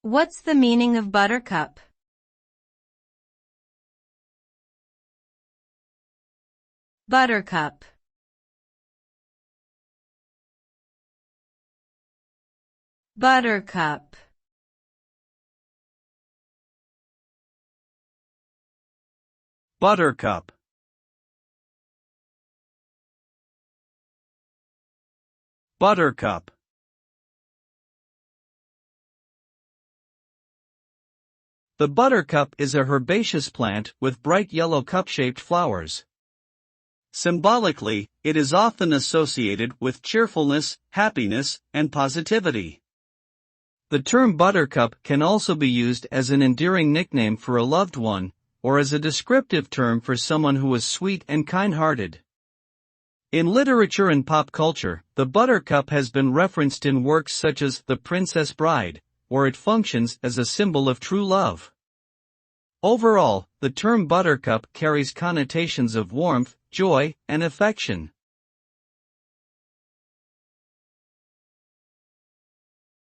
What's the meaning of buttercup? Buttercup. Buttercup. Buttercup. Buttercup. The buttercup is a herbaceous plant with bright yellow cup-shaped flowers. Symbolically, it is often associated with cheerfulness, happiness, and positivity. The term buttercup can also be used as an endearing nickname for a loved one, or as a descriptive term for someone who is sweet and kind-hearted. In literature and pop culture, the buttercup has been referenced in works such as The Princess Bride, where it functions as a symbol of true love. Overall, the term buttercup carries connotations of warmth, joy, and affection.